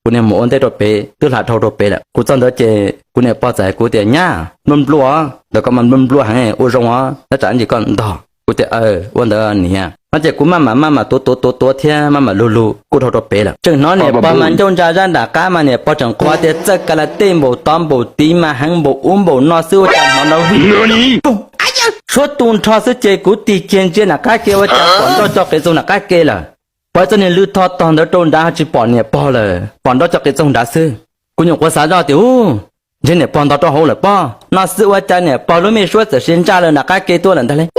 กูเนี่ยหมอนได้รถเปตื้อหลาเท่ารถเปแหละกูจำได้เจกูเนี่ยป้าใจกูเดี๋ยวย่ามันปลัวแล้วก็มันปลัวให้อุจงวะแล้วจะอันนี้ก่อนต่อกูเดี๋ยววันเดียวเนี่ยมันจะกูมาตัวเทียมาลูกูเท่ารถเปแหละจึงน้องเนี่ยป้ามันจงจะรันด่าก้ามาเนี่ยป้าจังกว่าเดี๋ยวจะกระเต้นโบตอมโบตีมาหังโบโบนอซื้อจังมันเอา说东超是结果地渐渐那个给我讲广到这个种那个给了，或者你路途当到中间去帮你包了，帮到这个种大事，姑娘我啥着的哦，人家帮到这好了吧？那是我讲呢，包了没说是现在了那个给多人的嘞。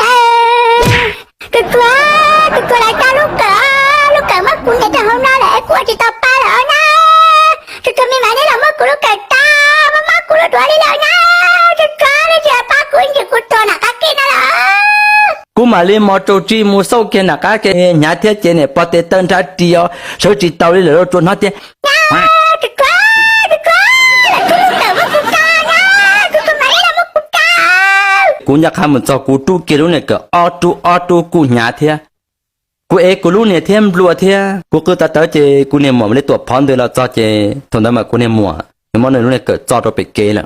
Cứ lại cho lúc cỡ mất của nhà trong hôm nay lại của chị tập ba rồi nè. Cứ mi mày đấy là mất của lúc cỡ ta, mất của lúc đuổi đi rồi nè. Cứ đi giờ ba của chị của tôi là cái kia đó. Cú mà lên mò trâu chi mua sâu kia là cái nhà thiết chế này bắt tên tân ra tiêu, số chỉ tàu đi lỡ trốn hết tiền. Cú nhắc ham một cho cú tu kia lúc này cỡ auto cú nhà thế, cú cú lúc này thêm lúa thế, cú cứ ta tới chơi cú này mỏ lấy tuổi phòn từ là cho chơi, thằng đó mà cú này mỏ, nhưng mà này lúc này cỡ cho bị kê là,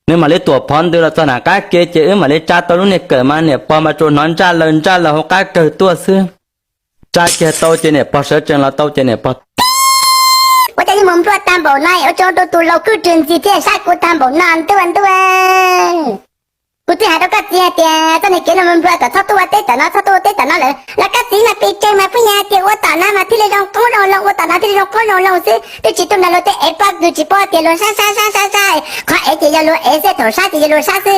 nếu mà lấy tuổi phòn từ là cho là cái kê chơi mà lấy cha tao lúc này cỡ mà này bỏ mà trốn nón cha là họ cái cỡ tua xưa, cha kia tao chơi này bỏ sớ chân là tao chơi này bỏ. 我在你们做担保那有找到多老个真几天啥个担保难对。กูที่หาตัวกัดเจี๊ยเตี้ยตอนนี้เกี่ยวมันเบื่อแต่ทอดตัวเต้แต่น้อทอดตัวเต้แต่น้อเลยแล้วกัดสีมาปีเจมาพี่ยาเตี้ยว่าตาหน้ามาที่เลยลองก้นลองว่าตาหน้าที่เลยลองก้นลองสิตัวจิตตัวนั้นเราเตะเอ็ดปักดูจิปอเตี้ยลงซ่าข้าเอ็ดเตี้ยลงเอเซ่ถอดซ่าเตี้ยลงซ่าสิ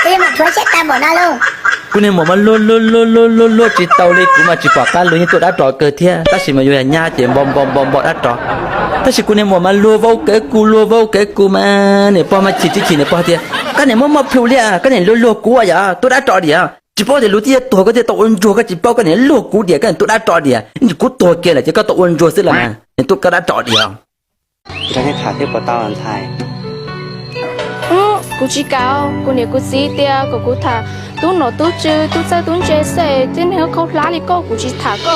เตี้ยมันช่วยเช็ดตาหมดนะลูก กูเนี่ยมันลุจิตเตาเลยกูมาจิปากกันลุยตัวได้ต่อเกิดเทียแต่สิมาอยู่อย่างญาติบอมได้ต่อแต่สิกูเนี่ยมันลัวเว้าเก๋กูมาเนี่ยพอมาจิเนี่ยพอเทียก็เนี่ยมันผิวเลี้ยก็เนี่ยลัวกูอ่ะตัวได้ต่อเดียวจิปอเดี๋ยวรู้ที่ตัวก็จะตัวอุ่นจัวก็จิปอก็เนี่ยลัวกูเดียวก็ตัวได้ต่อเดียวนี่กูตัวเกล้จะก็ตัวอุ่นจัวสิละนะเนี่ยตัวก็ได้ต่อเดียวจะให้ขาเทียบกับเต้าอันไทยกูchỉ caoกูเนี่ยกูซีเตียกูถาตู้หนอตู้จื้อตู้เจ้าตู้เจเซ่ที่เนี่ยเขาล้าลิโก้กูchỉ thảก็